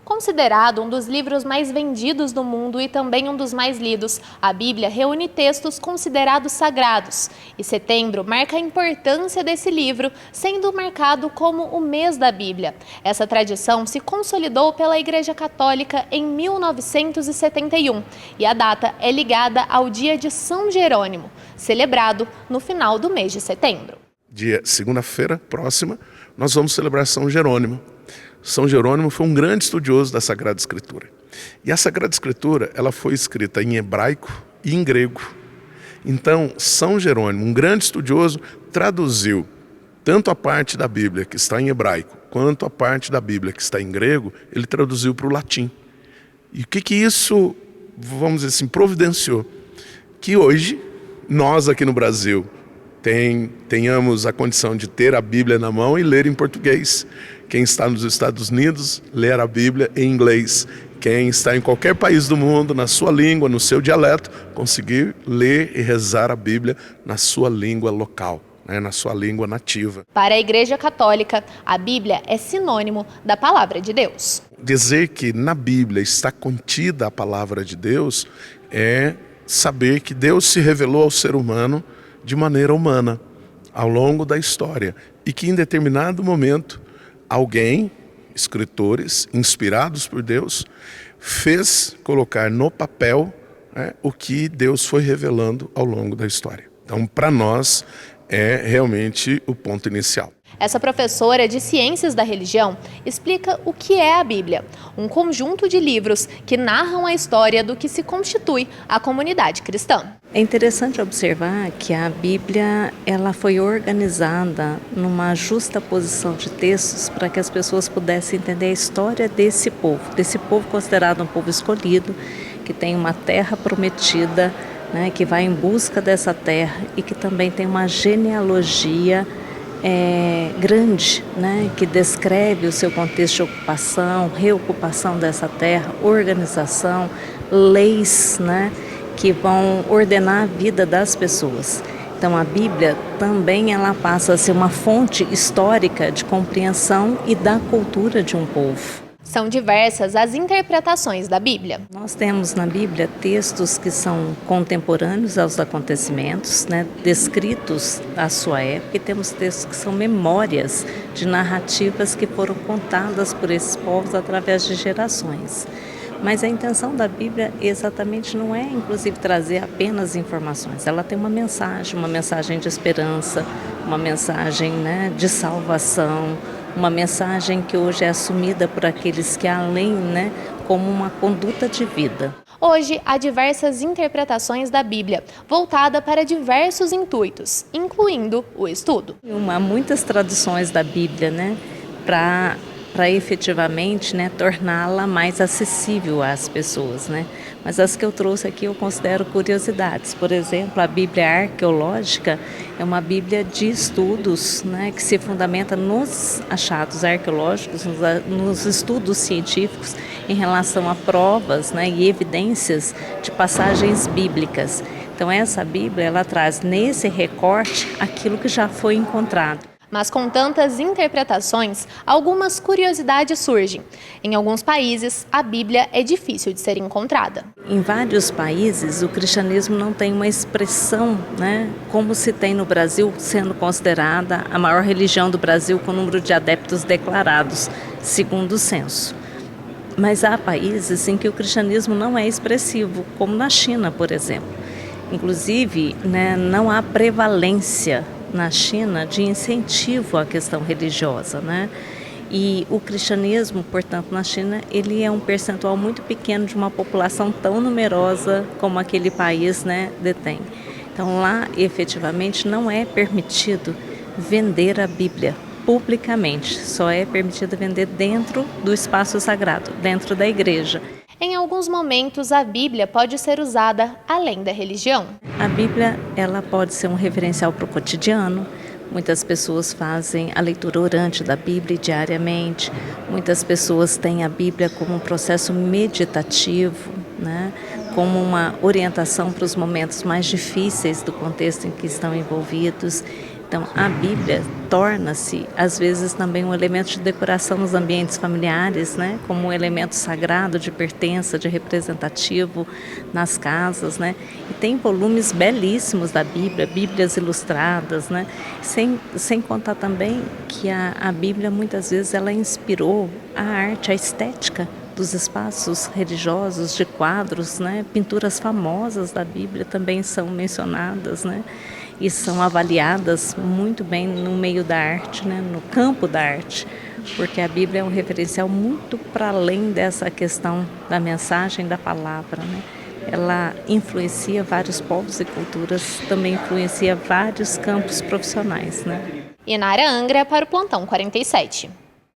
Considerado um dos livros mais vendidos do mundo e também um dos mais lidos, a Bíblia reúne textos considerados sagrados. E setembro marca a importância desse livro, sendo marcado como o mês da Bíblia. Essa tradição se consolidou pela Igreja Católica em 1971 e a data é ligada ao dia de São Jerônimo, celebrado no final do mês de setembro. Segunda-feira próxima, nós vamos celebrar São Jerônimo. São Jerônimo foi um grande estudioso da Sagrada Escritura. E a Sagrada Escritura, ela foi escrita em hebraico e em grego. Então, São Jerônimo, um grande estudioso, traduziu tanto a parte da Bíblia que está em hebraico, quanto a parte da Bíblia que está em grego, ele traduziu para o latim. E o que isso, vamos dizer assim, providenciou? Que hoje, nós aqui no Brasil, tenhamos a condição de ter a Bíblia na mão e ler em português. Quem está nos Estados Unidos, ler a Bíblia em inglês. Quem está em qualquer país do mundo, na sua língua, no seu dialeto, conseguir ler e rezar a Bíblia na sua língua local, na sua língua nativa. Para a Igreja Católica, a Bíblia é sinônimo da Palavra de Deus. Dizer que na Bíblia está contida a Palavra de Deus é saber que Deus se revelou ao ser humano de maneira humana, ao longo da história, e que em determinado momento, alguém, escritores, inspirados por Deus, fez colocar no papel o que Deus foi revelando ao longo da história. Então, para nós, é realmente o ponto inicial. Essa professora de Ciências da Religião explica o que é a Bíblia, um conjunto de livros que narram a história do que se constitui a comunidade cristã. É interessante observar que a Bíblia ela foi organizada numa justa posição de textos para que as pessoas pudessem entender a história desse povo considerado um povo escolhido, que tem uma terra prometida, que vai em busca dessa terra e que também tem uma genealogia grande, que descreve o seu contexto de ocupação, reocupação dessa terra, organização, leis, que vão ordenar a vida das pessoas. Então a Bíblia também ela passa a ser uma fonte histórica de compreensão e da cultura de um povo. São diversas as interpretações da Bíblia. Nós temos na Bíblia textos que são contemporâneos aos acontecimentos, descritos à sua época, e temos textos que são memórias de narrativas que foram contadas por esses povos através de gerações. Mas a intenção da Bíblia exatamente não é, inclusive, trazer apenas informações. Ela tem uma mensagem de esperança, uma mensagem de salvação, uma mensagem que hoje é assumida por aqueles que além, como uma conduta de vida. Hoje há diversas interpretações da Bíblia, voltada para diversos intuitos, incluindo o estudo. Há muitas traduções da Bíblia, para efetivamente torná-la mais acessível às pessoas, Mas as que eu trouxe aqui eu considero curiosidades. Por exemplo, a Bíblia arqueológica é uma Bíblia de estudos, que se fundamenta nos achados arqueológicos, nos estudos científicos em relação a provas e evidências de passagens bíblicas. Então essa Bíblia ela traz nesse recorte aquilo que já foi encontrado. Mas com tantas interpretações, algumas curiosidades surgem. Em alguns países, a Bíblia é difícil de ser encontrada. Em vários países, o cristianismo não tem uma expressão, como se tem no Brasil, sendo considerada a maior religião do Brasil com o número de adeptos declarados, segundo o censo. Mas há países em que o cristianismo não é expressivo, como na China, por exemplo. Inclusive, não há prevalência na China de incentivo à questão religiosa, E o cristianismo, portanto, na China, ele é um percentual muito pequeno de uma população tão numerosa como aquele país, detém. Então lá, efetivamente, não é permitido vender a Bíblia publicamente, só é permitido vender dentro do espaço sagrado, dentro da igreja. Em alguns momentos, a Bíblia pode ser usada além da religião. A Bíblia ela pode ser um referencial para o cotidiano. Muitas pessoas fazem a leitura orante da Bíblia diariamente. Muitas pessoas têm a Bíblia como um processo meditativo, como uma orientação para os momentos mais difíceis do contexto em que estão envolvidos. Então, a Bíblia torna-se, às vezes, também um elemento de decoração nos ambientes familiares, né? Como um elemento sagrado de pertença, de representativo nas casas, né? E tem volumes belíssimos da Bíblia, Bíblias ilustradas, né? Sem contar também que a Bíblia, muitas vezes, ela inspirou a arte, a estética dos espaços religiosos, de quadros, né? Pinturas famosas da Bíblia também são mencionadas, né? E são avaliadas muito bem no meio da arte, né? No campo da arte, porque a Bíblia é um referencial muito para além dessa questão da mensagem da palavra, né? Ela influencia vários povos e culturas, também influencia vários campos profissionais, né? Inara Angra para o Plantão 47.